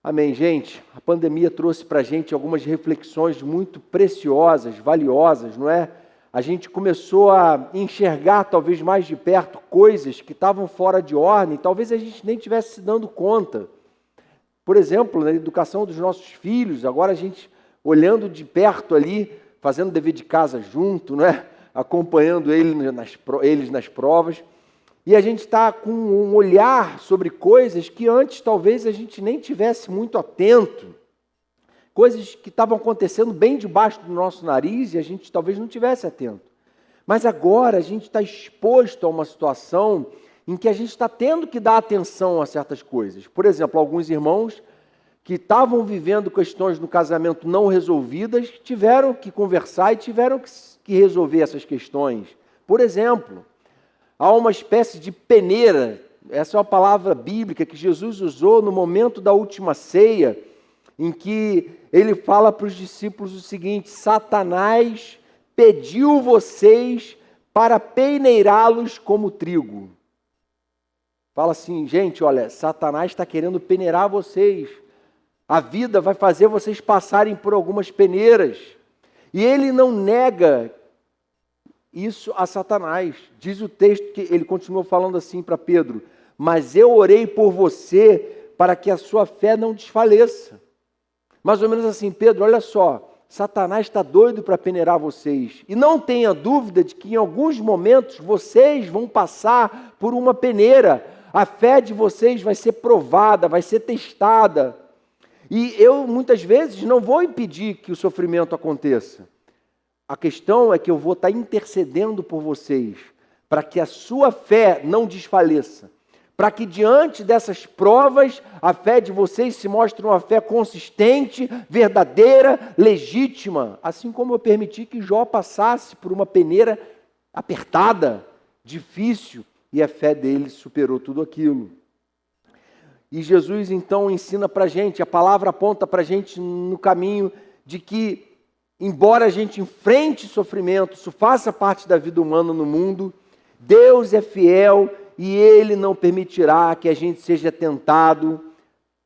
Amém, gente? A pandemia trouxe para a gente algumas reflexões muito preciosas, valiosas, não é? A gente começou a enxergar talvez mais de perto coisas que estavam fora de ordem, talvez a gente nem estivesse se dando conta. Por exemplo, na educação dos nossos filhos, agora a gente olhando de perto ali, fazendo dever de casa junto, não é? Acompanhando eles nas provas. E a gente está com um olhar sobre coisas que antes talvez a gente nem tivesse muito atento. Coisas que estavam acontecendo bem debaixo do nosso nariz e a gente talvez não tivesse atento. Mas agora a gente está exposto a uma situação em que a gente está tendo que dar atenção a certas coisas. Por exemplo, alguns irmãos que estavam vivendo questões no casamento não resolvidas, tiveram que conversar e tiveram que resolver essas questões. Por exemplo, há uma espécie de peneira, essa é uma palavra bíblica que Jesus usou no momento da última ceia, em que ele fala para os discípulos o seguinte: Satanás pediu vocês para peneirá-los como trigo. Fala assim, gente, olha, Satanás está querendo peneirar vocês. A vida vai fazer vocês passarem por algumas peneiras. E ele não nega isso a Satanás. Diz o texto que ele continuou falando assim para Pedro: mas eu orei por você para que a sua fé não desfaleça. Mais ou menos assim, Pedro, olha só, Satanás está doido para peneirar vocês. E não tenha dúvida de que em alguns momentos vocês vão passar por uma peneira. A fé de vocês vai ser provada, vai ser testada. E eu muitas vezes não vou impedir que o sofrimento aconteça. A questão é que eu vou estar intercedendo por vocês, para que a sua fé não desfaleça, para que diante dessas provas, a fé de vocês se mostre uma fé consistente, verdadeira, legítima, assim como eu permiti que Jó passasse por uma peneira apertada, difícil, e a fé dele superou tudo aquilo. E Jesus então ensina para a gente, a palavra aponta para a gente no caminho de que, embora a gente enfrente sofrimento, isso faça parte da vida humana no mundo, Deus é fiel e Ele não permitirá que a gente seja tentado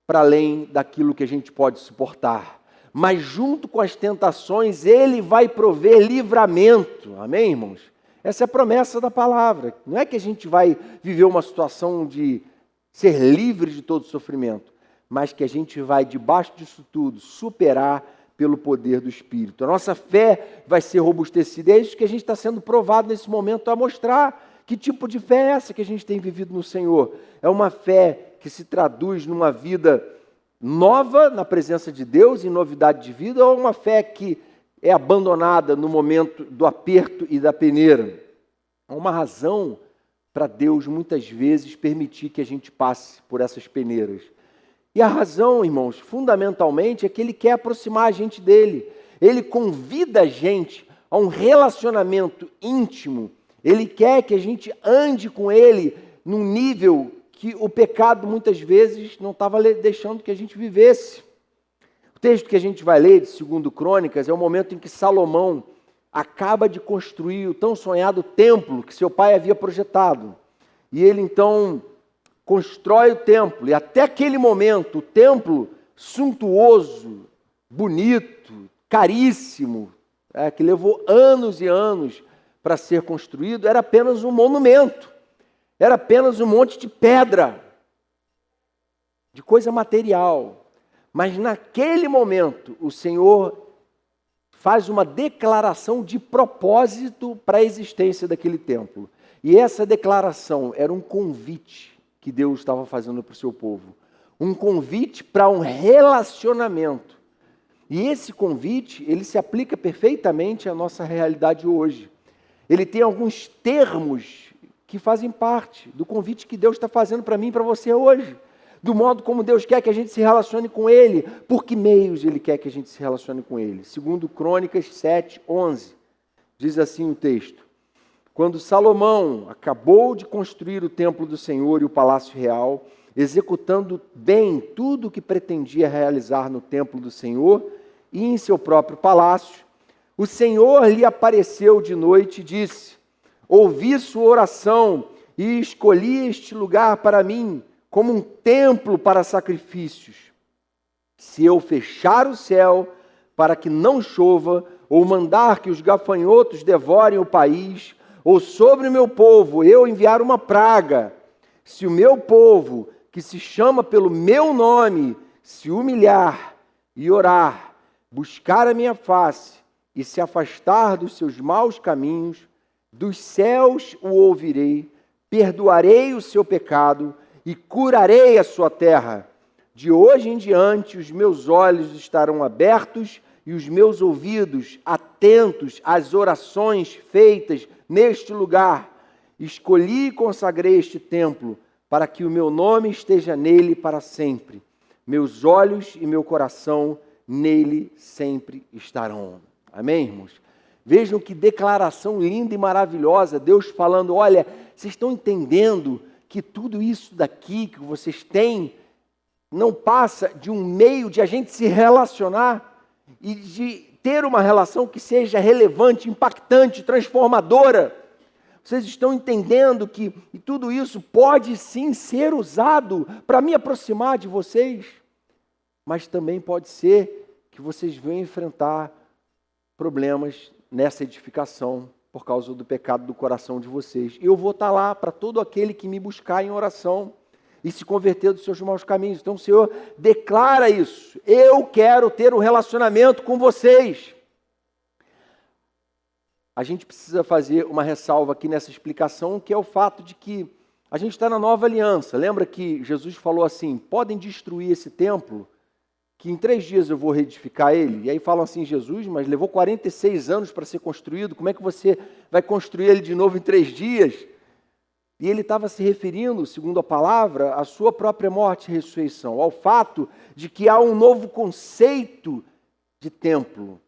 para além daquilo que a gente pode suportar. Mas junto com as tentações, Ele vai prover livramento. Amém, irmãos? Essa é a promessa da palavra. Não é que a gente vai viver uma situação de ser livre de todo sofrimento, mas que a gente vai, debaixo disso tudo, superar pelo poder do Espírito. A nossa fé vai ser robustecida. É isso que a gente está sendo provado nesse momento, a mostrar que tipo de fé é essa que a gente tem vivido no Senhor. É uma fé que se traduz numa vida nova na presença de Deus, em novidade de vida, ou uma fé que é abandonada no momento do aperto e da peneira? Há uma razão para Deus, muitas vezes, permitir que a gente passe por essas peneiras. E a razão, irmãos, fundamentalmente, é que Ele quer aproximar a gente dEle. Ele convida a gente a um relacionamento íntimo. Ele quer que a gente ande com Ele num nível que o pecado, muitas vezes, não estava deixando que a gente vivesse. O texto que a gente vai ler, de 2 Crônicas, é o momento em que Salomão acaba de construir o tão sonhado templo que seu pai havia projetado. E ele então constrói o templo. E até aquele momento, o templo suntuoso, bonito, caríssimo, que levou anos e anos para ser construído, era apenas um monumento. Era apenas um monte de pedra, de coisa material. Mas naquele momento, o Senhor faz uma declaração de propósito para a existência daquele templo. E essa declaração era um convite que Deus estava fazendo para o seu povo. Um convite para um relacionamento. E esse convite, ele se aplica perfeitamente à nossa realidade hoje. Ele tem alguns termos que fazem parte do convite que Deus está fazendo para mim e para você hoje. Do modo como Deus quer que a gente se relacione com Ele, por que meios Ele quer que a gente se relacione com Ele. 2 Crônicas 7:11, diz assim o texto: quando Salomão acabou de construir o templo do Senhor e o palácio real, executando bem tudo o que pretendia realizar no templo do Senhor e em seu próprio palácio, o Senhor lhe apareceu de noite e disse: ouvi sua oração e escolhi este lugar para mim, como um templo para sacrifícios. Se eu fechar o céu para que não chova, ou mandar que os gafanhotos devorem o país, ou sobre o meu povo eu enviar uma praga, se o meu povo, que se chama pelo meu nome, se humilhar e orar, buscar a minha face e se afastar dos seus maus caminhos, dos céus o ouvirei, perdoarei o seu pecado e curarei a sua terra. De hoje em diante os meus olhos estarão abertos e os meus ouvidos atentos às orações feitas neste lugar. Escolhi e consagrei este templo para que o meu nome esteja nele para sempre. Meus olhos e meu coração nele sempre estarão. Amém, irmãos? Vejam que declaração linda e maravilhosa, Deus falando, olha, vocês estão entendendo que tudo isso daqui que vocês têm não passa de um meio de a gente se relacionar e de ter uma relação que seja relevante, impactante, transformadora. Vocês estão entendendo que tudo isso pode sim ser usado para me aproximar de vocês, mas também pode ser que vocês venham enfrentar problemas nessa edificação por causa do pecado do coração de vocês. Eu vou estar lá para todo aquele que me buscar em oração e se converter dos seus maus caminhos. Então o Senhor declara isso. Eu quero ter um relacionamento com vocês. A gente precisa fazer uma ressalva aqui nessa explicação, que é o fato de que a gente está na nova aliança. Lembra que Jesus falou assim, podem destruir esse templo, que em 3 dias eu vou reedificar ele? E aí falam assim, Jesus, mas levou 46 anos para ser construído, como é que você vai construir ele de novo em 3 dias? E ele estava se referindo, segundo a palavra, à sua própria morte e ressurreição, ao fato de que há um novo conceito de templo.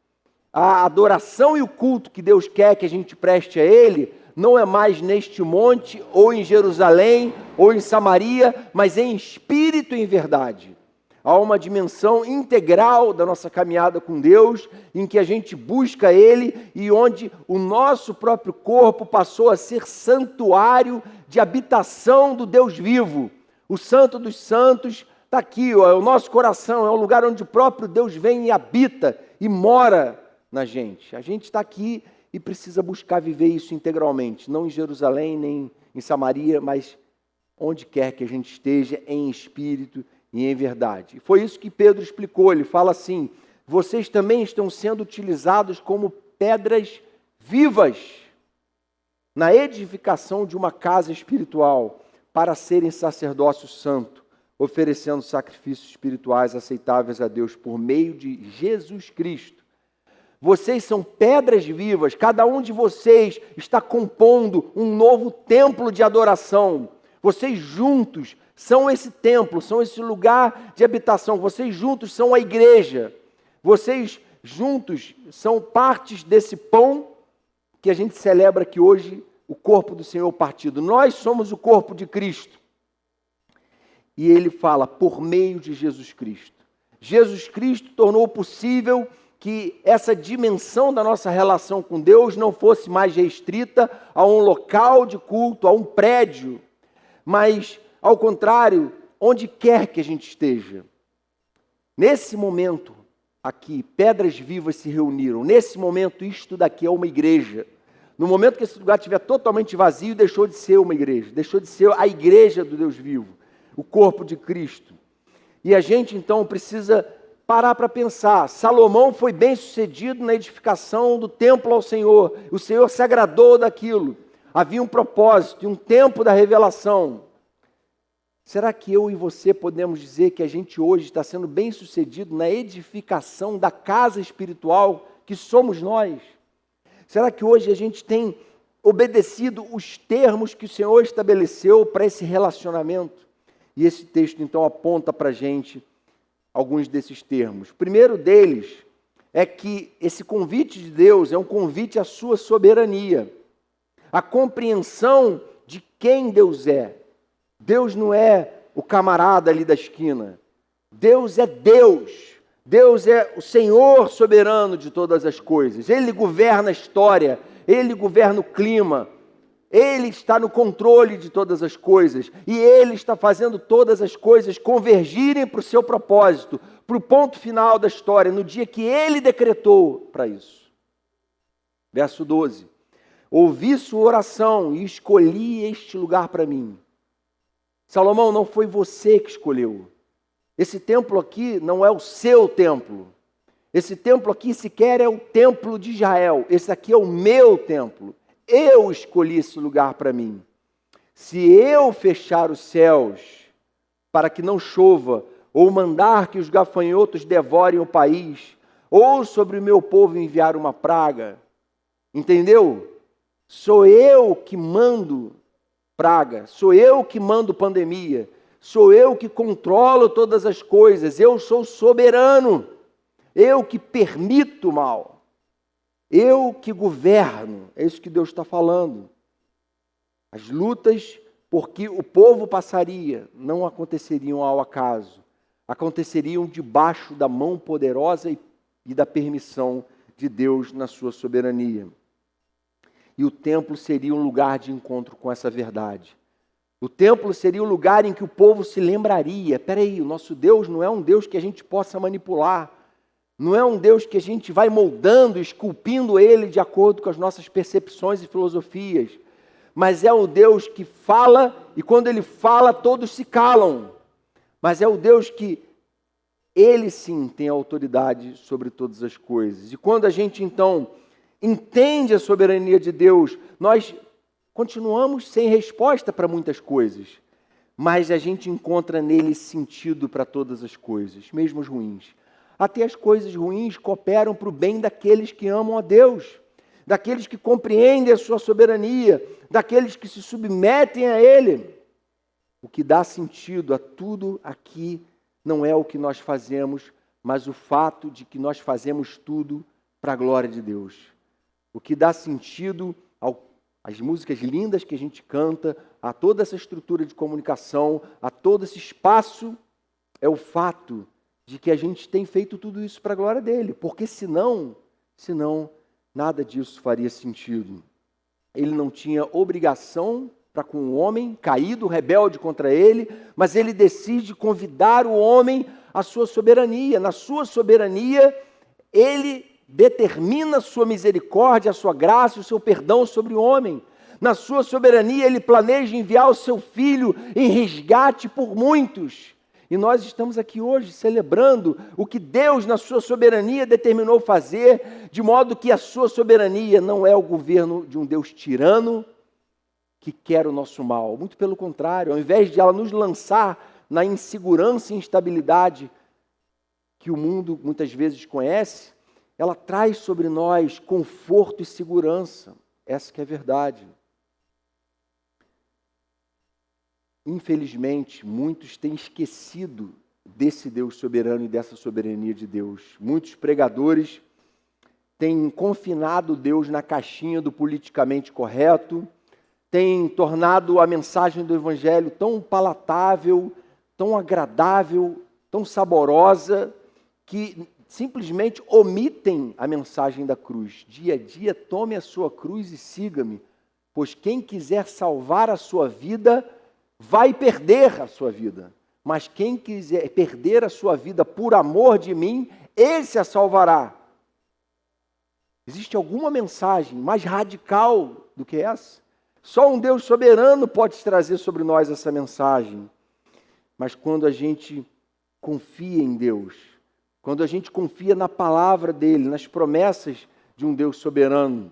A adoração e o culto que Deus quer que a gente preste a Ele, não é mais neste monte, ou em Jerusalém, ou em Samaria, mas em espírito e em verdade. Há uma dimensão integral da nossa caminhada com Deus, em que a gente busca Ele e onde o nosso próprio corpo passou a ser santuário de habitação do Deus vivo. O Santo dos Santos está aqui, ó, é o nosso coração, é o lugar onde o próprio Deus vem e habita e mora na gente. A gente está aqui e precisa buscar viver isso integralmente, não em Jerusalém, nem em Samaria, mas onde quer que a gente esteja, em espírito e em verdade. E foi isso que Pedro explicou, ele fala assim, vocês também estão sendo utilizados como pedras vivas na edificação de uma casa espiritual para serem sacerdócio santo, oferecendo sacrifícios espirituais aceitáveis a Deus por meio de Jesus Cristo. Vocês são pedras vivas, cada um de vocês está compondo um novo templo de adoração. Vocês juntos são esse templo, são esse lugar de habitação. Vocês juntos são a igreja. Vocês juntos são partes desse pão que a gente celebra aqui hoje, o corpo do Senhor partido. Nós somos o corpo de Cristo. E ele fala, por meio de Jesus Cristo. Jesus Cristo tornou possível que essa dimensão da nossa relação com Deus não fosse mais restrita a um local de culto, a um prédio, mas, ao contrário, onde quer que a gente esteja. Nesse momento aqui, pedras vivas se reuniram. Nesse momento, isto daqui é uma igreja. No momento que esse lugar estiver totalmente vazio, deixou de ser uma igreja, deixou de ser a igreja do Deus vivo, o corpo de Cristo. E a gente, então, precisa parar para pensar. Salomão foi bem sucedido na edificação do templo ao Senhor. O Senhor se agradou daquilo. Havia um propósito, um tempo da revelação. Será que eu e você podemos dizer que a gente hoje está sendo bem sucedido na edificação da casa espiritual que somos nós? Será que hoje a gente tem obedecido os termos que o Senhor estabeleceu para esse relacionamento? E esse texto então aponta para a gente alguns desses termos. O primeiro deles é que esse convite de Deus é um convite à sua soberania, a compreensão de quem Deus é. Deus não é o camarada ali da esquina. Deus é Deus. Deus é o Senhor soberano de todas as coisas. Ele governa a história, Ele governa o clima. Ele está no controle de todas as coisas e Ele está fazendo todas as coisas convergirem para o seu propósito, para o ponto final da história, no dia que Ele decretou para isso. Verso 12. Ouvi sua oração e escolhi este lugar para mim. Salomão, não foi você que escolheu. Esse templo aqui não é o seu templo. Esse templo aqui sequer é o templo de Israel. Esse aqui é o meu templo. Eu escolhi esse lugar para mim. Se eu fechar os céus para que não chova, ou mandar que os gafanhotos devorem o país, ou sobre o meu povo enviar uma praga, entendeu? Sou eu que mando praga, sou eu que mando pandemia, sou eu que controlo todas as coisas, eu sou soberano, eu que permito o mal. Eu que governo, é isso que Deus está falando. As lutas por que o povo passaria não aconteceriam ao acaso, aconteceriam debaixo da mão poderosa e da permissão de Deus na sua soberania. E o templo seria um lugar de encontro com essa verdade. O templo seria o lugar em que o povo se lembraria, peraí, o nosso Deus não é um Deus que a gente possa manipular, não é um Deus que a gente vai moldando, esculpindo Ele de acordo com as nossas percepções e filosofias. Mas é o Deus que fala e quando Ele fala todos se calam. Mas é o Deus que Ele sim tem autoridade sobre todas as coisas. E quando a gente então entende a soberania de Deus, nós continuamos sem resposta para muitas coisas. Mas a gente encontra nele sentido para todas as coisas, mesmo as ruins. Até as coisas ruins cooperam para o bem daqueles que amam a Deus, daqueles que compreendem a sua soberania, daqueles que se submetem a Ele. O que dá sentido a tudo aqui não é o que nós fazemos, mas o fato de que nós fazemos tudo para a glória de Deus. O que dá sentido às músicas lindas que a gente canta, a toda essa estrutura de comunicação, a todo esse espaço, é o fato de que a gente tem feito tudo isso para a glória dele, porque senão, nada disso faria sentido. Ele não tinha obrigação para com o homem, caído, rebelde contra ele, mas ele decide convidar o homem à sua soberania. Na sua soberania, ele determina a sua misericórdia, a sua graça e o seu perdão sobre o homem. Na sua soberania, ele planeja enviar o seu filho em resgate por muitos. E nós estamos aqui hoje celebrando o que Deus, na sua soberania, determinou fazer, de modo que a sua soberania não é o governo de um Deus tirano que quer o nosso mal. Muito pelo contrário, ao invés de ela nos lançar na insegurança e instabilidade que o mundo muitas vezes conhece, ela traz sobre nós conforto e segurança. Essa que é a verdade. Infelizmente, muitos têm esquecido desse Deus soberano e dessa soberania de Deus. Muitos pregadores têm confinado Deus na caixinha do politicamente correto, têm tornado a mensagem do Evangelho tão palatável, tão agradável, tão saborosa, que simplesmente omitem a mensagem da cruz. Dia a dia, tome a sua cruz e siga-me, pois quem quiser salvar a sua vida vai perder a sua vida, mas quem quiser perder a sua vida por amor de mim, esse a salvará. Existe alguma mensagem mais radical do que essa? Só um Deus soberano pode trazer sobre nós essa mensagem. Mas quando a gente confia em Deus, quando a gente confia na palavra dele, nas promessas de um Deus soberano,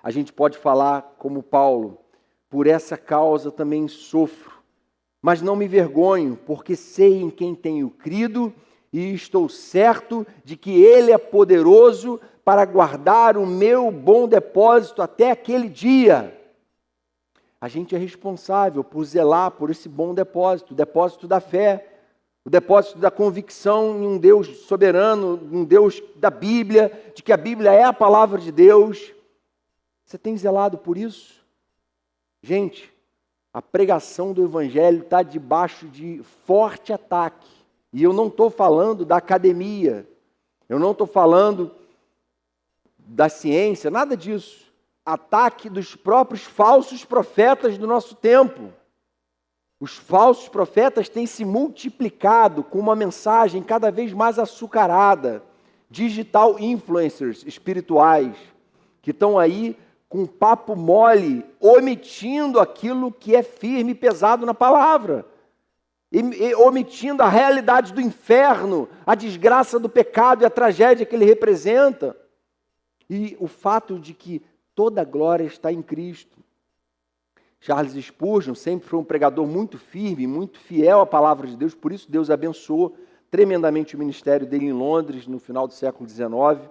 a gente pode falar como Paulo: por essa causa também sofro, mas não me vergonho, porque sei em quem tenho crido e estou certo de que Ele é poderoso para guardar o meu bom depósito até aquele dia. A gente é responsável por zelar por esse bom depósito, o depósito da fé, o depósito da convicção em um Deus soberano, um Deus da Bíblia, de que a Bíblia é a palavra de Deus. Você tem zelado por isso? Gente, a pregação do Evangelho está debaixo de forte ataque. E eu não estou falando da academia, eu não estou falando da ciência, nada disso. ataque dos próprios falsos profetas do nosso tempo. Os falsos profetas têm se multiplicado com uma mensagem cada vez mais açucarada. Digital influencers espirituais, que estão aí com papo mole, omitindo aquilo que é firme e pesado na palavra. E omitindo a realidade do inferno, a desgraça do pecado e a tragédia que ele representa. E o fato de que toda a glória está em Cristo. Charles Spurgeon sempre foi um pregador muito firme, muito fiel à palavra de Deus, por isso Deus abençoou tremendamente o ministério dele em Londres, no final do século XIX.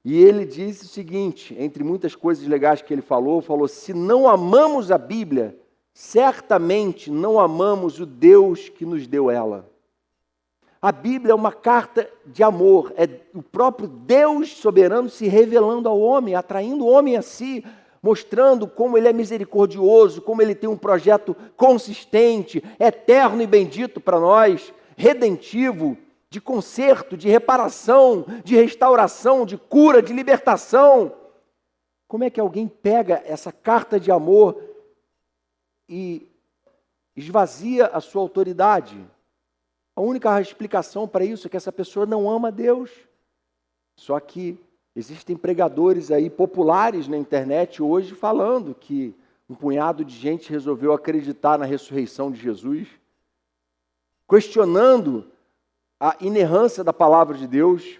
E ele disse o seguinte, entre muitas coisas legais que ele falou, se não amamos a Bíblia, certamente não amamos o Deus que nos deu ela. A Bíblia é uma carta de amor, é o próprio Deus soberano se revelando ao homem, atraindo o homem a si, mostrando como ele é misericordioso, como ele tem um projeto consistente, eterno e bendito para nós, redentivo, de conserto, de reparação, de restauração, de cura, de libertação. Como é que alguém pega essa carta de amor e esvazia a sua autoridade? A única explicação para isso é que essa pessoa não ama Deus. Só que existem pregadores aí populares na internet hoje falando que um punhado de gente resolveu acreditar na ressurreição de Jesus, questionando a inerrância da palavra de Deus,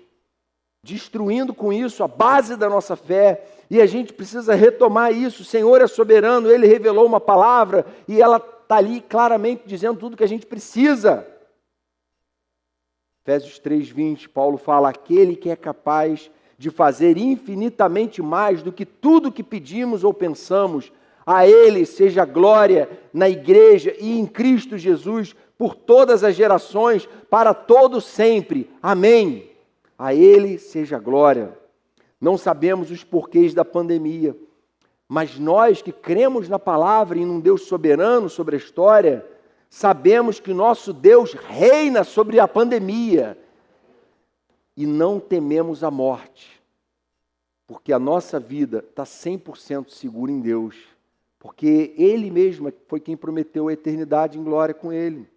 destruindo com isso a base da nossa fé, e a gente precisa retomar isso. O Senhor é soberano, Ele revelou uma palavra, e ela está ali claramente dizendo tudo que a gente precisa. Efésios 3:20, Paulo fala, aquele que é capaz de fazer infinitamente mais do que tudo que pedimos ou pensamos, a Ele seja glória na igreja e em Cristo Jesus, por todas as gerações, para todo sempre. Amém. A Ele seja glória. Não sabemos os porquês da pandemia, mas nós que cremos na palavra e num Deus soberano sobre a história, sabemos que nosso Deus reina sobre a pandemia e não tememos a morte, porque a nossa vida está 100% segura em Deus, porque Ele mesmo foi quem prometeu a eternidade em glória com Ele.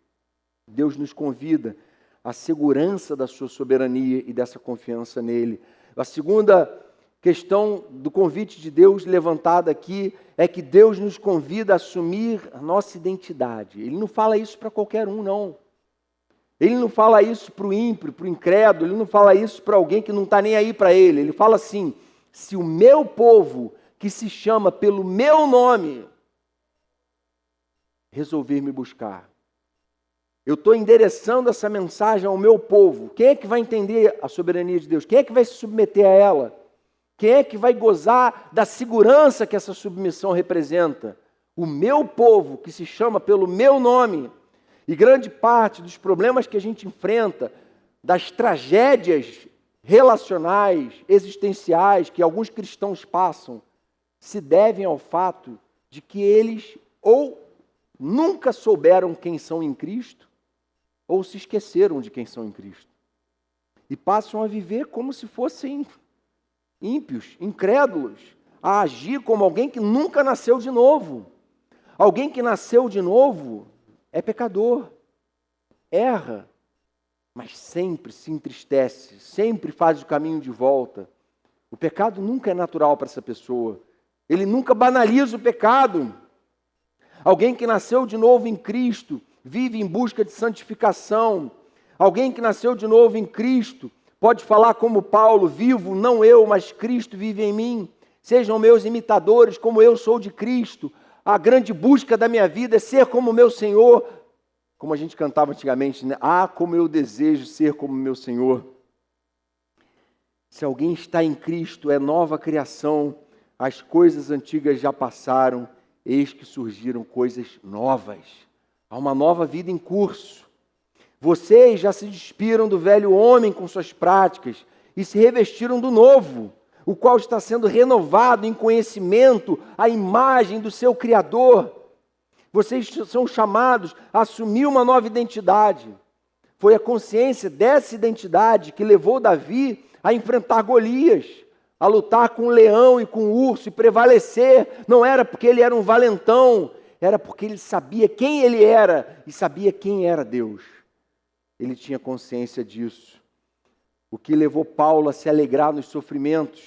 Deus nos convida à segurança da sua soberania e dessa confiança nele. A segunda questão do convite de Deus levantada aqui é que Deus nos convida a assumir a nossa identidade. Ele não fala isso para qualquer um, não. Ele não fala isso para o ímpio, para o incrédulo, ele não fala isso para alguém que não está nem aí para ele. Ele fala assim, se o meu povo, que se chama pelo meu nome, resolver me buscar, eu estou endereçando essa mensagem ao meu povo. Quem é que vai entender a soberania de Deus? Quem é que vai se submeter a ela? Quem é que vai gozar da segurança que essa submissão representa? O meu povo, que se chama pelo meu nome. E grande parte dos problemas que a gente enfrenta, das tragédias relacionais, existenciais, que alguns cristãos passam, se devem ao fato de que eles ou nunca souberam quem são em Cristo, ou se esqueceram de quem são em Cristo. E passam a viver como se fossem ímpios, incrédulos, a agir como alguém que nunca nasceu de novo. Alguém que nasceu de novo é pecador, erra, mas sempre se entristece, sempre faz o caminho de volta. O pecado nunca é natural para essa pessoa. Ele nunca banaliza o pecado. Alguém que nasceu de novo em Cristo vive em busca de santificação. Alguém que nasceu de novo em Cristo pode falar como Paulo, vivo não eu, mas Cristo vive em mim. Sejam meus imitadores como eu sou de Cristo. A grande busca da minha vida é ser como meu Senhor. Como a gente cantava antigamente, né? Ah, como eu desejo ser como meu Senhor. Se alguém está em Cristo, é nova criação. As coisas antigas já passaram, eis que surgiram coisas novas. Há uma nova vida em curso. Vocês já se despiram do velho homem com suas práticas e se revestiram do novo, o qual está sendo renovado em conhecimento à imagem do seu Criador. Vocês são chamados a assumir uma nova identidade. Foi a consciência dessa identidade que levou Davi a enfrentar Golias, a lutar com o leão e com o urso e prevalecer, não era porque ele era um valentão, era porque ele sabia quem ele era e sabia quem era Deus. Ele tinha consciência disso. O que levou Paulo a se alegrar nos sofrimentos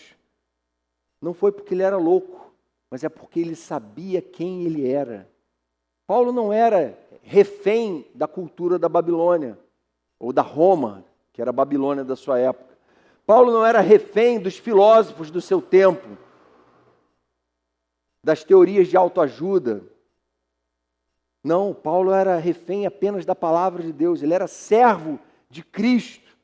não foi porque ele era louco, mas é porque ele sabia quem ele era. Paulo não era refém da cultura da Babilônia, ou da Roma, que era a Babilônia da sua época. Paulo não era refém dos filósofos do seu tempo, das teorias de autoajuda. Não, Paulo era refém apenas da palavra de Deus, ele era servo de Cristo.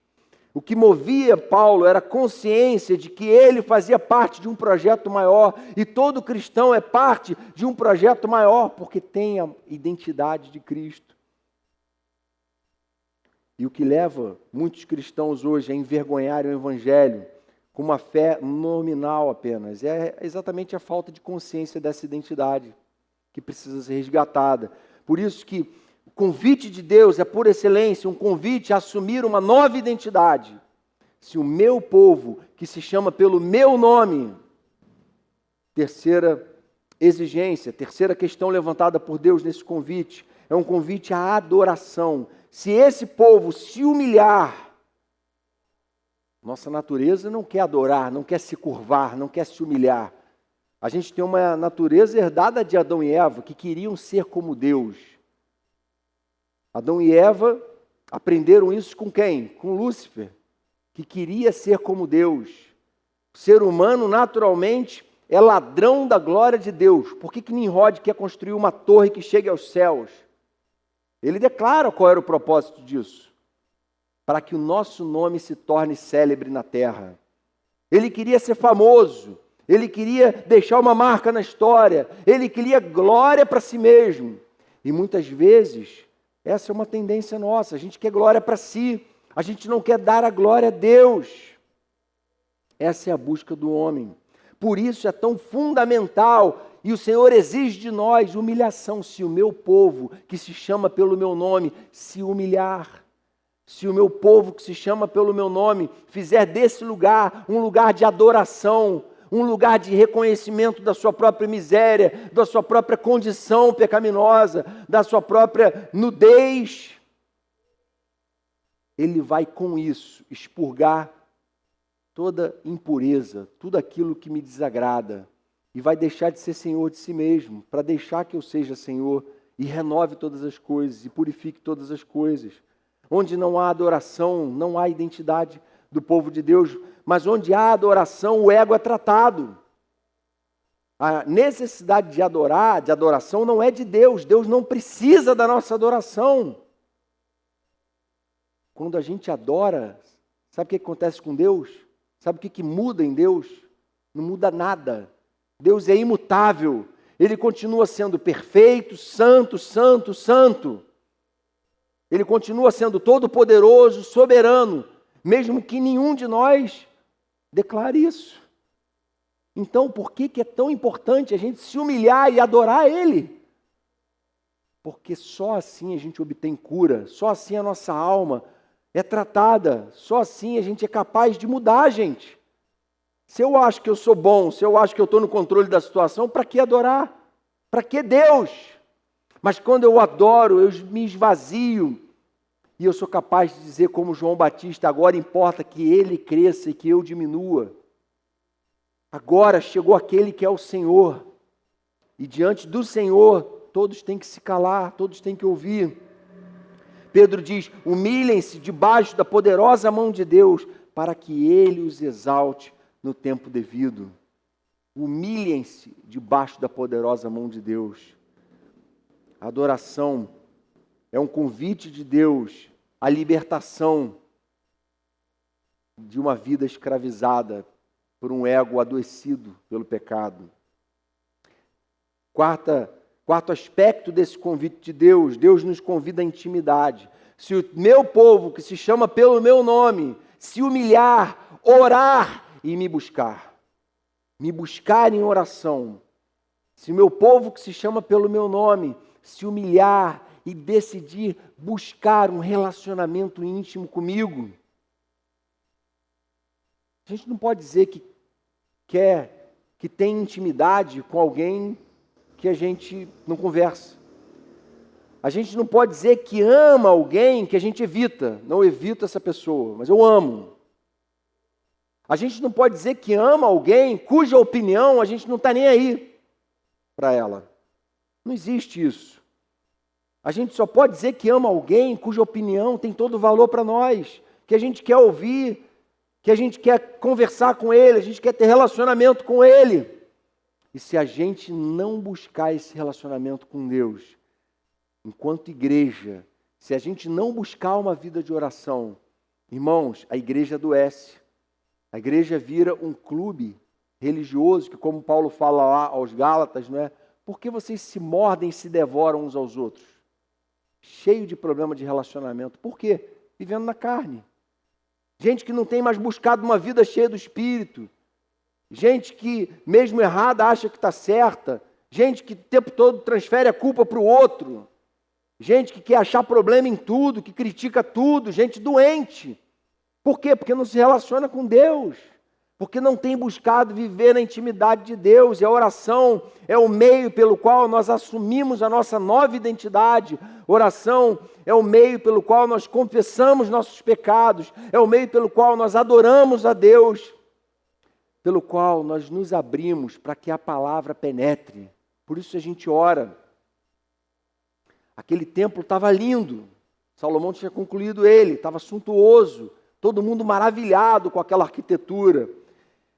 O que movia Paulo era a consciência de que ele fazia parte de um projeto maior, e todo cristão é parte de um projeto maior, porque tem a identidade de Cristo. E o que leva muitos cristãos hoje a envergonharem o Evangelho com uma fé nominal apenas, é exatamente a falta de consciência dessa identidade, que precisa ser resgatada. Por isso que o convite de Deus é, por excelência, um convite a assumir uma nova identidade. Se o meu povo, que se chama pelo meu nome, terceira exigência, terceira questão levantada por Deus nesse convite, é um convite à adoração. Se esse povo se humilhar, nossa natureza não quer adorar, não quer se curvar, não quer se humilhar. A gente tem uma natureza herdada de Adão e Eva, que queriam ser como Deus. Adão e Eva aprenderam isso com quem? Com Lúcifer, que queria ser como Deus. O ser humano, naturalmente, é ladrão da glória de Deus. Por que Nimrod quer construir uma torre que chegue aos céus? Ele declara qual era o propósito disso. Para que o nosso nome se torne célebre na terra. Ele queria ser famoso. Ele queria deixar uma marca na história. Ele queria glória para si mesmo. E muitas vezes, essa é uma tendência nossa. A gente quer glória para si. A gente não quer dar a glória a Deus. Essa é a busca do homem. Por isso é tão fundamental, e o Senhor exige de nós humilhação. Se o meu povo, que se chama pelo meu nome, se humilhar, se o meu povo, que se chama pelo meu nome, fizer desse lugar um lugar de adoração, um lugar de reconhecimento da sua própria miséria, da sua própria condição pecaminosa, da sua própria nudez, ele vai com isso expurgar toda impureza, tudo aquilo que me desagrada, e vai deixar de ser senhor de si mesmo, para deixar que eu seja senhor, e renove todas as coisas, e purifique todas as coisas. Onde não há adoração, não há identidade do povo de Deus, mas onde há adoração, o ego é tratado. A necessidade de adorar, de adoração, não é de Deus. Deus não precisa da nossa adoração. Quando a gente adora, sabe o que acontece com Deus? Sabe o que muda em Deus? Não muda nada. Deus é imutável. Ele continua sendo perfeito, santo, santo, santo. Ele continua sendo todo-poderoso, soberano, mesmo que nenhum de nós declare isso. Então, por que é tão importante a gente se humilhar e adorar Ele? Porque só assim a gente obtém cura, só assim a nossa alma é tratada, só assim a gente é capaz de mudar a gente. Se eu acho que eu sou bom, se eu acho que eu estou no controle da situação, para que adorar? Para que Deus? Mas quando eu adoro, eu me esvazio, e eu sou capaz de dizer como João Batista, agora importa que Ele cresça e que eu diminua. Agora chegou aquele que é o Senhor, e diante do Senhor, todos têm que se calar, todos têm que ouvir. Pedro diz, humilhem-se debaixo da poderosa mão de Deus, para que Ele os exalte no tempo devido. Humilhem-se debaixo da poderosa mão de Deus. A adoração é um convite de Deus à libertação de uma vida escravizada por um ego adoecido pelo pecado. Quarto aspecto desse convite de Deus, Deus nos convida à intimidade. Se o meu povo, que se chama pelo meu nome, se humilhar, orar e me buscar em oração. Se o meu povo, que se chama pelo meu nome, se humilhar e decidir buscar um relacionamento íntimo comigo. A gente não pode dizer que que tem intimidade com alguém que a gente não conversa. A gente não pode dizer que ama alguém que a gente evita. Não evito essa pessoa, mas eu amo. A gente não pode dizer que ama alguém cuja opinião a gente não está nem aí para ela. Não existe isso. A gente só pode dizer que ama alguém cuja opinião tem todo o valor para nós, que a gente quer ouvir, que a gente quer conversar com ele, a gente quer ter relacionamento com ele. E se a gente não buscar esse relacionamento com Deus, enquanto igreja, se a gente não buscar uma vida de oração, irmãos, a igreja adoece. A igreja vira um clube religioso, que como Paulo fala lá aos Gálatas, não é? Por que vocês se mordem e se devoram uns aos outros? Cheio de problema de relacionamento. Por quê? Vivendo na carne. Gente que não tem mais buscado uma vida cheia do Espírito. Gente que, mesmo errada, acha que está certa. Gente que o tempo todo transfere a culpa para o outro. Gente que quer achar problema em tudo, que critica tudo. Gente doente. Por quê? Porque não se relaciona com Deus. Porque não tem buscado viver na intimidade de Deus. E a oração é o meio pelo qual nós assumimos a nossa nova identidade. Oração é o meio pelo qual nós confessamos nossos pecados. É o meio pelo qual nós adoramos a Deus. Pelo qual nós nos abrimos para que a palavra penetre. Por isso a gente ora. Aquele templo estava lindo. Salomão tinha concluído ele, estava suntuoso. Todo mundo maravilhado com aquela arquitetura.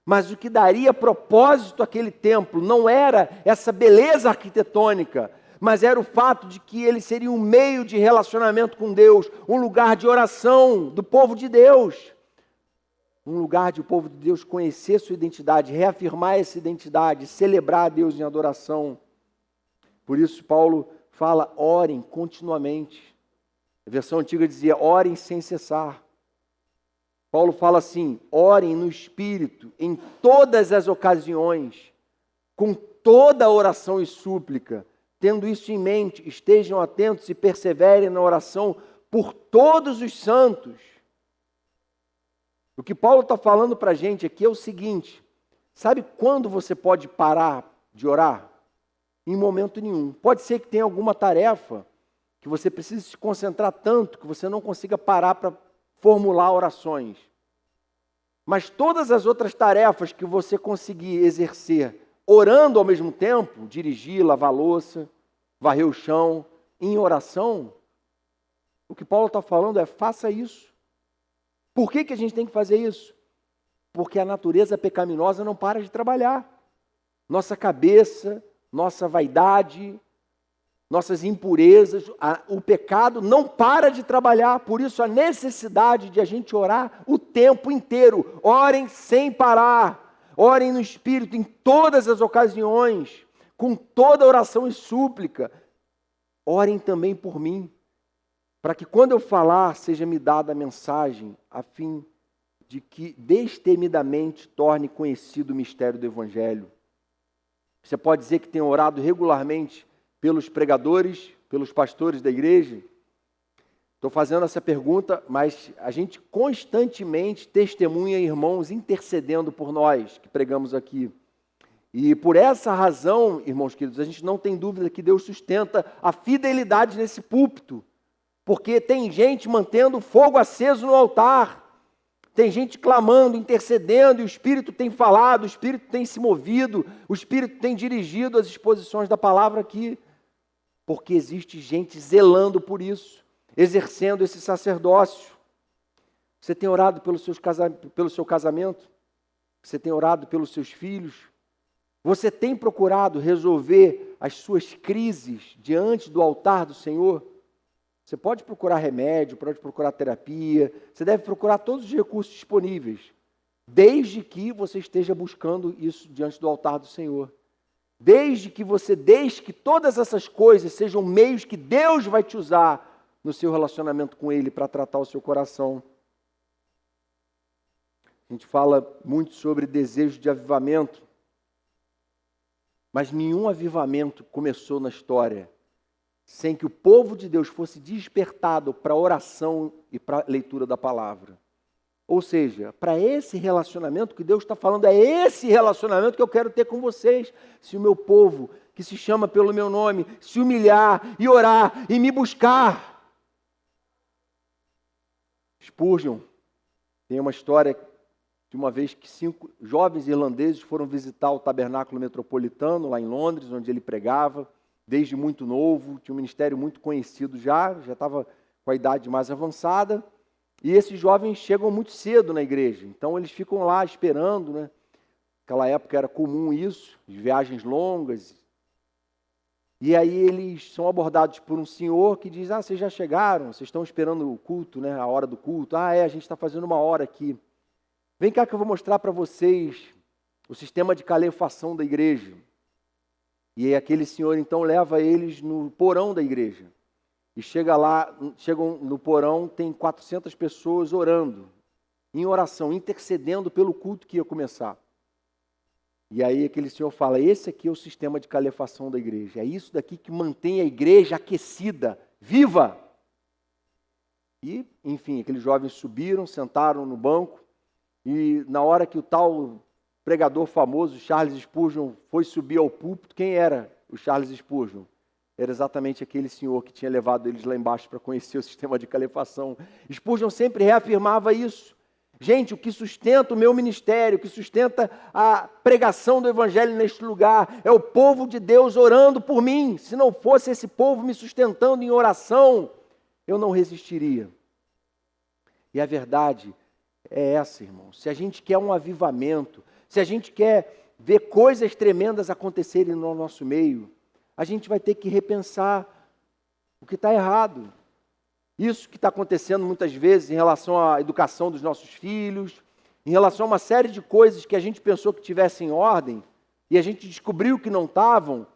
Mas o que daria propósito àquele templo não era essa beleza arquitetônica, mas era o fato de que ele seria um meio de relacionamento com Deus, um lugar de oração do povo de Deus. Um lugar de o povo de Deus conhecer sua identidade, reafirmar essa identidade, celebrar a Deus em adoração. Por isso Paulo fala, orem continuamente. A versão antiga dizia, orem sem cessar. Paulo fala assim, orem no Espírito em todas as ocasiões, com toda oração e súplica. Tendo isso em mente, estejam atentos e perseverem na oração por todos os santos. O que Paulo está falando para a gente aqui é o seguinte, sabe quando você pode parar de orar? Em momento nenhum. Pode ser que tenha alguma tarefa que você precise se concentrar tanto que você não consiga parar para formular orações. Mas todas as outras tarefas que você conseguir exercer orando ao mesmo tempo, dirigir, lavar a louça, varrer o chão, em oração, o que Paulo está falando é faça isso. Por que a gente tem que fazer isso? Porque a natureza pecaminosa não para de trabalhar. Nossa cabeça, nossa vaidade, nossas impurezas, o pecado não para de trabalhar, por isso a necessidade de a gente orar o tempo inteiro. Orem sem parar, orem no Espírito em todas as ocasiões, com toda oração e súplica. Orem também por mim, para que quando eu falar seja me dada a mensagem, a fim de que destemidamente torne conhecido o mistério do Evangelho. Você pode dizer que tem orado regularmente pelos pregadores, pelos pastores da igreja? Estou fazendo essa pergunta, mas a gente constantemente testemunha irmãos intercedendo por nós, que pregamos aqui. E por essa razão, irmãos queridos, a gente não tem dúvida que Deus sustenta a fidelidade nesse púlpito, porque tem gente mantendo fogo aceso no altar, tem gente clamando, intercedendo, e o Espírito tem falado, o Espírito tem se movido, o Espírito tem dirigido as exposições da palavra aqui. Porque existe gente zelando por isso, exercendo esse sacerdócio. Você tem orado pelo seu casamento? Você tem orado pelos seus filhos? Você tem procurado resolver as suas crises diante do altar do Senhor? Você pode procurar remédio, pode procurar terapia, você deve procurar todos os recursos disponíveis, desde que você esteja buscando isso diante do altar do Senhor. Desde que você deixe que todas essas coisas sejam meios que Deus vai te usar no seu relacionamento com Ele para tratar o seu coração. A gente fala muito sobre desejo de avivamento, mas nenhum avivamento começou na história sem que o povo de Deus fosse despertado para a oração e para a leitura da palavra. Ou seja, para esse relacionamento que Deus está falando, é esse relacionamento que eu quero ter com vocês. Se o meu povo, que se chama pelo meu nome, se humilhar e orar e me buscar. Spurgeon tem uma história de uma vez que 5 jovens irlandeses foram visitar o Tabernáculo Metropolitano, lá em Londres, onde ele pregava, desde muito novo, tinha um ministério muito conhecido já estava com a idade mais avançada. E esses jovens chegam muito cedo na igreja, então eles ficam lá esperando, né? Naquela época era comum isso, viagens longas. E aí eles são abordados por um senhor que diz: vocês já chegaram, vocês estão esperando o culto, né? A hora do culto. A gente está fazendo uma hora aqui. Vem cá que eu vou mostrar para vocês o sistema de calefação da igreja. E aí aquele senhor então leva eles no porão da igreja. E chegam no porão, tem 400 pessoas orando, em oração, intercedendo pelo culto que ia começar. E aí aquele senhor fala: esse aqui é o sistema de calefação da igreja. É isso daqui que mantém a igreja aquecida, viva. E, enfim, aqueles jovens subiram, sentaram no banco. E na hora que o tal pregador famoso, Charles Spurgeon, foi subir ao púlpito, quem era o Charles Spurgeon? Era exatamente aquele senhor que tinha levado eles lá embaixo para conhecer o sistema de calefação. Spurgeon sempre reafirmava isso. Gente, o que sustenta o meu ministério, o que sustenta a pregação do evangelho neste lugar, é o povo de Deus orando por mim. Se não fosse esse povo me sustentando em oração, eu não resistiria. E a verdade é essa, irmão. Se a gente quer um avivamento, se a gente quer ver coisas tremendas acontecerem no nosso meio, a gente vai ter que repensar o que está errado. Isso que está acontecendo muitas vezes em relação à educação dos nossos filhos, em relação a uma série de coisas que a gente pensou que tivessem ordem e a gente descobriu que não estavam.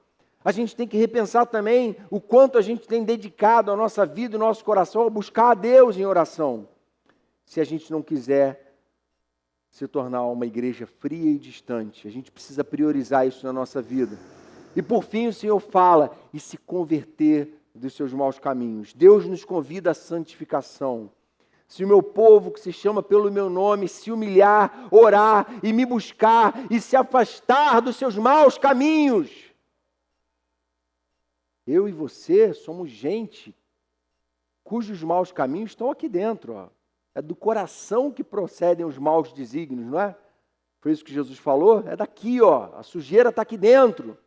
A gente tem que repensar também o quanto a gente tem dedicado a nossa vida e o nosso coração a buscar a Deus em oração. Se a gente não quiser se tornar uma igreja fria e distante, a gente precisa priorizar isso na nossa vida. E por fim o Senhor fala: e se converter dos seus maus caminhos. Deus nos convida à santificação. Se o meu povo, que se chama pelo meu nome, se humilhar, orar e me buscar e se afastar dos seus maus caminhos. Eu e você somos gente cujos maus caminhos estão aqui dentro. Ó. É do coração que procedem os maus desígnios, não é? Foi isso que Jesus falou? É daqui, ó. A sujeira está aqui dentro.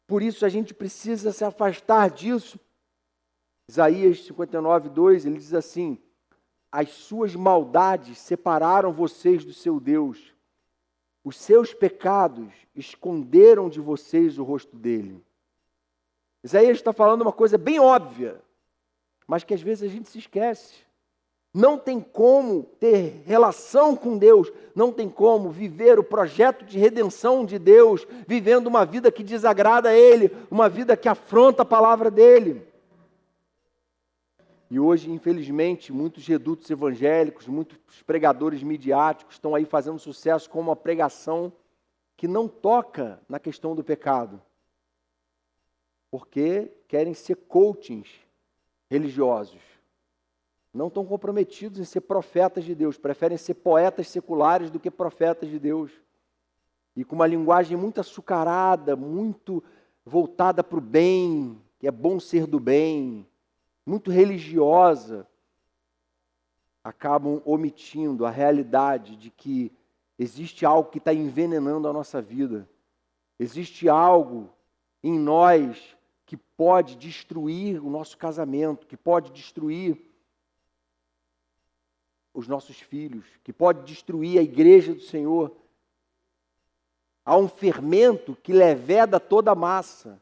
Por isso a gente precisa se afastar disso. Isaías 59, 2, ele diz assim: as suas maldades separaram vocês do seu Deus. Os seus pecados esconderam de vocês o rosto dele. Isaías está falando uma coisa bem óbvia, mas que às vezes a gente se esquece. Não tem como ter relação com Deus, não tem como viver o projeto de redenção de Deus, vivendo uma vida que desagrada a Ele, uma vida que afronta a palavra dEle. E hoje, infelizmente, muitos redutos evangélicos, muitos pregadores midiáticos estão aí fazendo sucesso com uma pregação que não toca na questão do pecado, porque querem ser coachings religiosos. Não estão comprometidos em ser profetas de Deus, preferem ser poetas seculares do que profetas de Deus. E com uma linguagem muito açucarada, muito voltada para o bem, que é bom ser do bem, muito religiosa, acabam omitindo a realidade de que existe algo que está envenenando a nossa vida. Existe algo em nós que pode destruir o nosso casamento, que pode destruir os nossos filhos, que pode destruir a igreja do Senhor. Há um fermento que leveda toda a massa,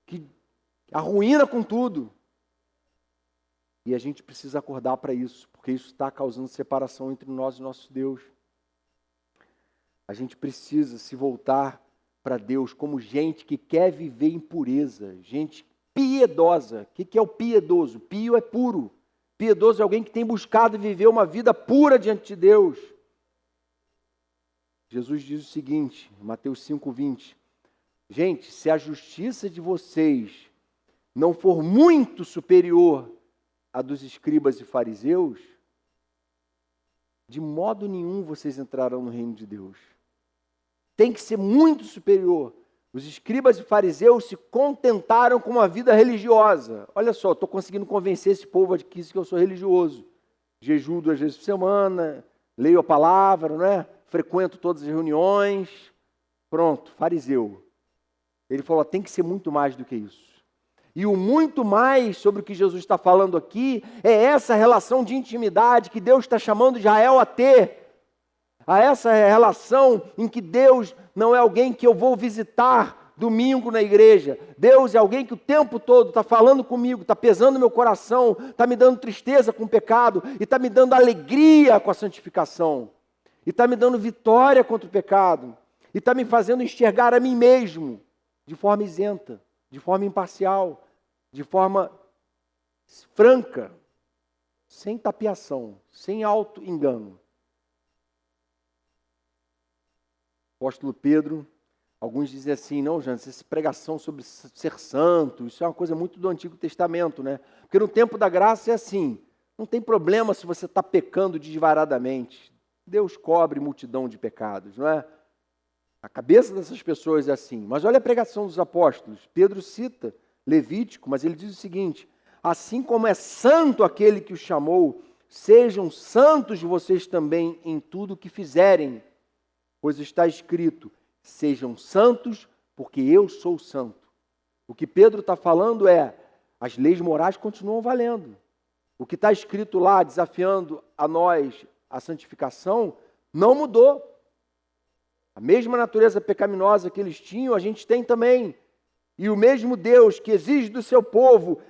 que arruína com tudo. E a gente precisa acordar para isso, porque isso está causando separação entre nós e nosso Deus. A gente precisa se voltar para Deus como gente que quer viver em pureza, gente piedosa. O que é o piedoso? Pio é puro. Piedoso é alguém que tem buscado viver uma vida pura diante de Deus. Jesus diz o seguinte, Mateus 5:20. Gente, se a justiça de vocês não for muito superior à dos escribas e fariseus, de modo nenhum vocês entrarão no reino de Deus. Tem que ser muito superior. Os escribas e fariseus se contentaram com uma vida religiosa. Olha só, estou conseguindo convencer esse povo aqui que eu sou religioso. Jejuo 2 vezes por semana, leio a palavra, não é? Frequento todas as reuniões. Pronto, fariseu. Ele falou, tem que ser muito mais do que isso. E o muito mais sobre o que Jesus está falando aqui é essa relação de intimidade que Deus está chamando Israel a ter. A essa relação em que Deus não é alguém que eu vou visitar domingo na igreja. Deus é alguém que o tempo todo está falando comigo, está pesando meu coração, está me dando tristeza com o pecado e está me dando alegria com a santificação. E está me dando vitória contra o pecado. E está me fazendo enxergar a mim mesmo de forma isenta, de forma imparcial, de forma franca, sem tapeação, sem auto-engano. O apóstolo Pedro, alguns dizem assim, não, Jantes, essa pregação sobre ser santo, isso é uma coisa muito do Antigo Testamento, né? Porque no tempo da graça é assim, não tem problema se você está pecando desvaradamente. Deus cobre multidão de pecados, não é? A cabeça dessas pessoas é assim. Mas olha a pregação dos apóstolos. Pedro cita Levítico, mas ele diz o seguinte, assim como é santo aquele que o chamou, sejam santos vocês também em tudo o que fizerem. Pois está escrito, sejam santos, porque eu sou santo. O que Pedro está falando é, as leis morais continuam valendo. O que está escrito lá, desafiando a nós a santificação, não mudou. A mesma natureza pecaminosa que eles tinham, a gente tem também. E o mesmo Deus que exige do seu povo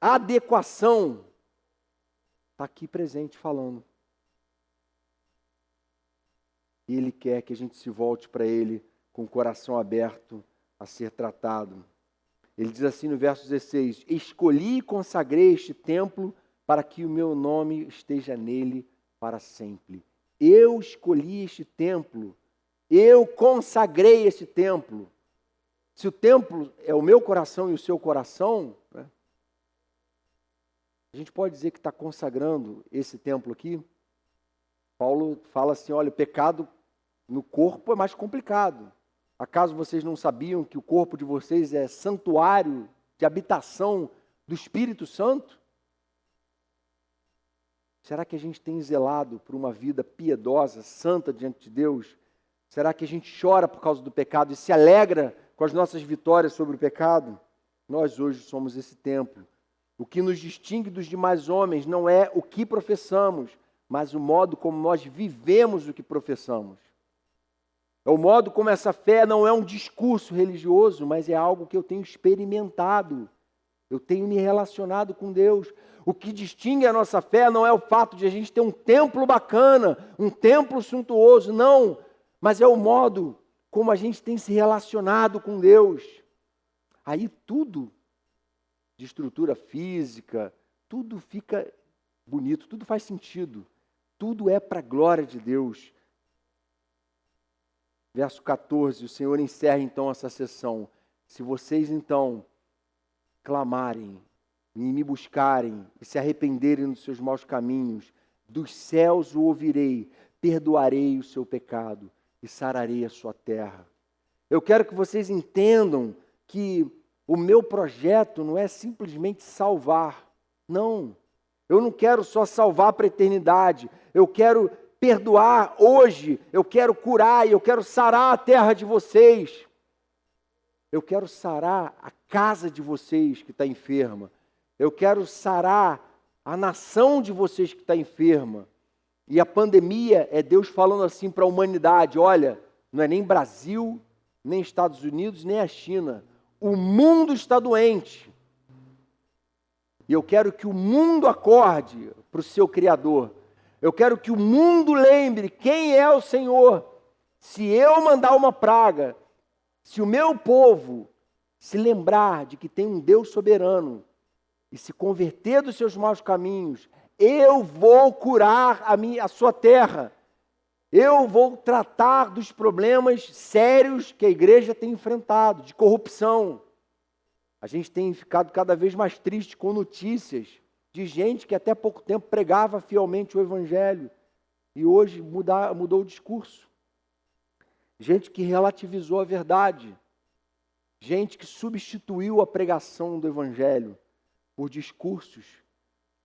adequação, está aqui presente falando. E Ele quer que a gente se volte para Ele com o coração aberto a ser tratado. Ele diz assim no verso 16, escolhi e consagrei este templo para que o meu nome esteja nele para sempre. Eu escolhi este templo, eu consagrei este templo. Se o templo é o meu coração e o seu coração, né, a gente pode dizer que está consagrando esse templo aqui. Paulo fala assim, olha, o pecado no corpo é mais complicado. Acaso vocês não sabiam que o corpo de vocês é santuário de habitação do Espírito Santo? Será que a gente tem zelado por uma vida piedosa, santa diante de Deus? Será que a gente chora por causa do pecado e se alegra com as nossas vitórias sobre o pecado? Nós hoje somos esse templo. O que nos distingue dos demais homens não é o que professamos, mas o modo como nós vivemos o que professamos. É o modo como essa fé não é um discurso religioso, mas é algo que eu tenho experimentado. Eu tenho me relacionado com Deus. O que distingue a nossa fé não é o fato de a gente ter um templo bacana, um templo suntuoso, não. Mas é o modo como a gente tem se relacionado com Deus. Aí tudo, de estrutura física, tudo fica bonito, tudo faz sentido. Tudo é para a glória de Deus. Verso 14, o Senhor encerra então essa sessão. Se vocês então clamarem e me buscarem e se arrependerem dos seus maus caminhos, dos céus o ouvirei, perdoarei o seu pecado e sararei a sua terra. Eu quero que vocês entendam que o meu projeto não é simplesmente salvar. Não. Eu não quero só salvar para a eternidade. Eu quero perdoar hoje. Eu quero curar e eu quero sarar a terra de vocês. Eu quero sarar a casa de vocês que está enferma. Eu quero sarar a nação de vocês que está enferma. E a pandemia é Deus falando assim para a humanidade, olha, não é nem Brasil, nem Estados Unidos, nem a China. O mundo está doente. E eu quero que o mundo acorde para o seu Criador. Eu quero que o mundo lembre quem é o Senhor. Se eu mandar uma praga, se o meu povo se lembrar de que tem um Deus soberano e se converter dos seus maus caminhos, eu vou curar a sua terra. Eu vou tratar dos problemas sérios que a igreja tem enfrentado, de corrupção. A gente tem ficado cada vez mais triste com notícias de gente que até pouco tempo pregava fielmente o Evangelho E hoje mudou o discurso. Gente que relativizou a verdade. Gente que substituiu a pregação do Evangelho por discursos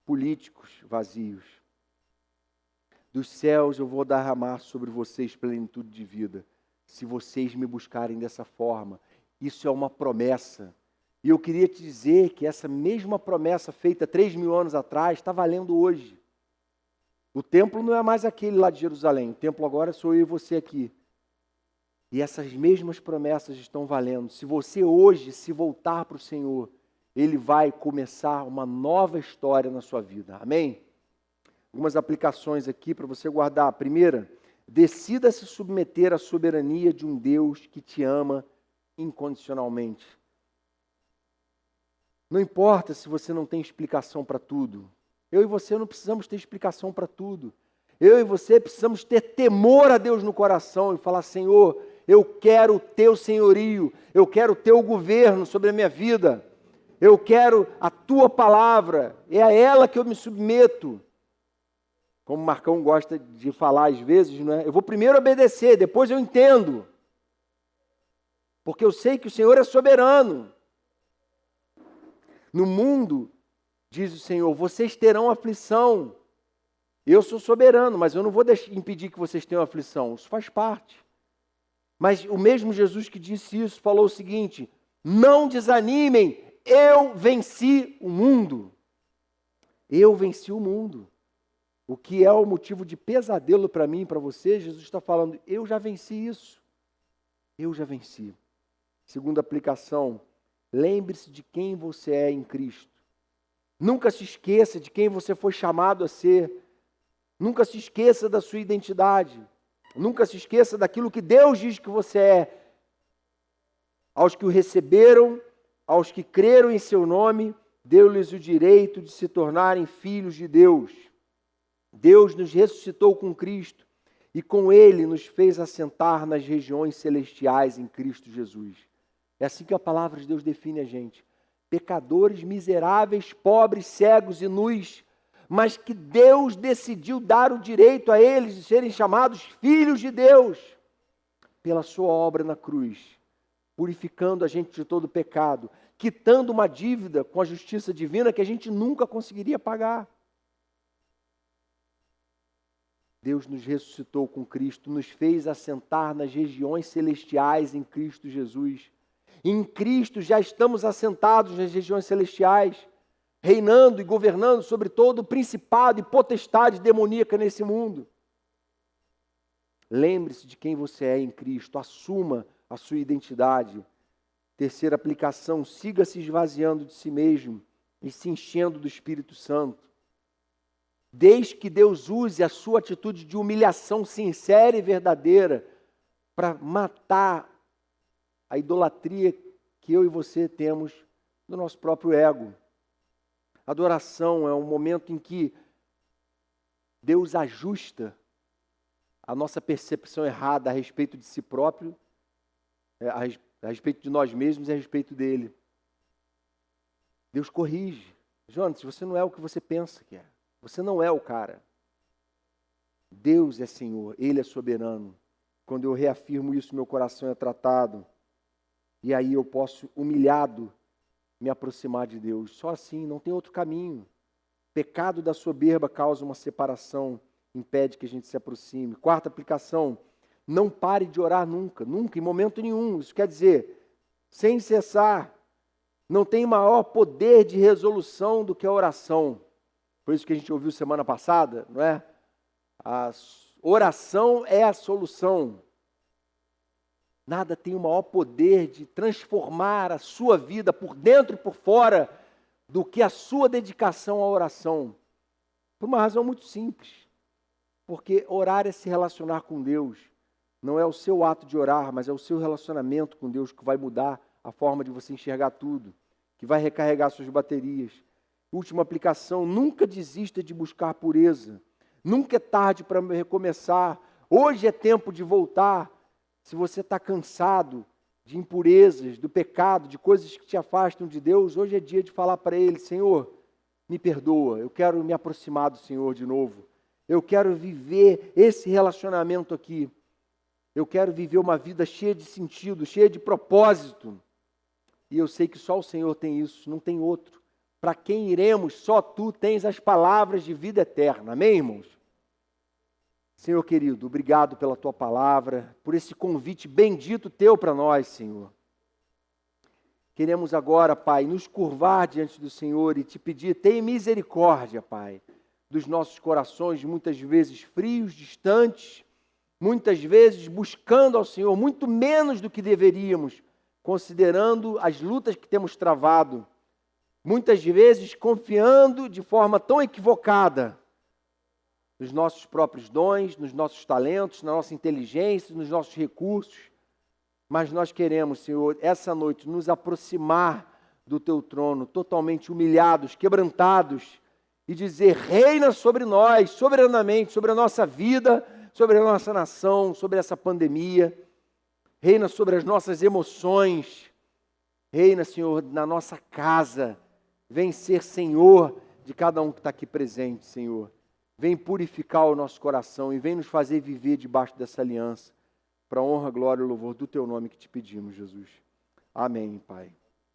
políticos vazios. Dos céus eu vou derramar sobre vocês plenitude de vida, se vocês me buscarem dessa forma. Isso é uma promessa. E eu queria te dizer que essa mesma promessa feita 3.000 anos atrás está valendo hoje. O templo não é mais aquele lá de Jerusalém. O templo agora sou eu e você aqui. E essas mesmas promessas estão valendo. Se você hoje se voltar para o Senhor, Ele vai começar uma nova história na sua vida. Amém? Algumas aplicações aqui para você guardar. A primeira, decida se submeter à soberania de um Deus que te ama incondicionalmente. Não importa se você não tem explicação para tudo. Eu e você não precisamos ter explicação para tudo. Eu e você precisamos ter temor a Deus no coração e falar: Senhor, eu quero o teu senhorio, eu quero o teu governo sobre a minha vida, eu quero a tua palavra, é a ela que eu me submeto. Como o Marcão gosta de falar às vezes, não é? Eu vou primeiro obedecer, depois eu entendo. Porque eu sei que o Senhor é soberano. No mundo, diz o Senhor, vocês terão aflição. Eu sou soberano, mas eu não vou impedir que vocês tenham aflição. Isso faz parte. Mas o mesmo Jesus que disse isso, falou o seguinte: não desanimem, eu venci o mundo. Eu venci o mundo. O que é o motivo de pesadelo para mim e para você, Jesus está falando: eu já venci isso. Eu já venci. Segunda aplicação, lembre-se de quem você é em Cristo. Nunca se esqueça de quem você foi chamado a ser. Nunca se esqueça da sua identidade. Nunca se esqueça daquilo que Deus diz que você é. Aos que o receberam, aos que creram em seu nome, deu-lhes o direito de se tornarem filhos de Deus. Deus nos ressuscitou com Cristo e com Ele nos fez assentar nas regiões celestiais em Cristo Jesus. É assim que a palavra de Deus define a gente. Pecadores, miseráveis, pobres, cegos e nus, mas que Deus decidiu dar o direito a eles de serem chamados filhos de Deus pela sua obra na cruz, purificando a gente de todo pecado, quitando uma dívida com a justiça divina que a gente nunca conseguiria pagar. Deus nos ressuscitou com Cristo, nos fez assentar nas regiões celestiais em Cristo Jesus. Em Cristo já estamos assentados nas regiões celestiais, reinando e governando sobre todo o principado e potestade demoníaca nesse mundo. Lembre-se de quem você é em Cristo, assuma a sua identidade. Terceira aplicação, siga se esvaziando de si mesmo e se enchendo do Espírito Santo. Desde que Deus use a sua atitude de humilhação sincera e verdadeira para matar a idolatria que eu e você temos no nosso próprio ego. Adoração é um momento em que Deus ajusta a nossa percepção errada a respeito de si próprio, a respeito de nós mesmos e a respeito dele. Deus corrige. Jonas, você não é o que você pensa que é. Você não é o cara. Deus é Senhor, Ele é soberano. Quando eu reafirmo isso, meu coração é tratado. E aí eu posso, humilhado, me aproximar de Deus. Só assim, não tem outro caminho. Pecado da soberba causa uma separação, impede que a gente se aproxime. Quarta aplicação, não pare de orar nunca, nunca, em momento nenhum. Isso quer dizer, sem cessar. Não tem maior poder de resolução do que a oração. Foi isso que a gente ouviu semana passada, não é? A oração é a solução. Nada tem o maior poder de transformar a sua vida por dentro e por fora do que a sua dedicação à oração. Por uma razão muito simples. Porque orar é se relacionar com Deus. Não é o seu ato de orar, mas é o seu relacionamento com Deus que vai mudar a forma de você enxergar tudo, que vai recarregar suas baterias. Última aplicação, nunca desista de buscar pureza. Nunca é tarde para recomeçar. Hoje é tempo de voltar. Se você está cansado de impurezas, do pecado, de coisas que te afastam de Deus, hoje é dia de falar para Ele: Senhor, me perdoa, eu quero me aproximar do Senhor de novo. Eu quero viver esse relacionamento aqui. Eu quero viver uma vida cheia de sentido, cheia de propósito. E eu sei que só o Senhor tem isso, não tem outro. Para quem iremos, só Tu tens as palavras de vida eterna. Amém, irmãos? Senhor querido, obrigado pela Tua palavra, por esse convite bendito Teu para nós, Senhor. Queremos agora, Pai, nos curvar diante do Senhor e Te pedir, tem misericórdia, Pai, dos nossos corações, muitas vezes frios, distantes, muitas vezes buscando ao Senhor muito menos do que deveríamos, considerando as lutas que temos travado, muitas vezes confiando de forma tão equivocada nos nossos próprios dons, nos nossos talentos, na nossa inteligência, nos nossos recursos. Mas nós queremos, Senhor, essa noite nos aproximar do Teu trono, totalmente humilhados, quebrantados, e dizer, reina sobre nós, soberanamente, sobre a nossa vida, sobre a nossa nação, sobre essa pandemia. Reina sobre as nossas emoções. Reina, Senhor, na nossa casa. Vem ser Senhor de cada um que está aqui presente, Senhor. Vem purificar o nosso coração e vem nos fazer viver debaixo dessa aliança. Para a honra, glória e louvor do Teu nome que te pedimos, Jesus. Amém, Pai.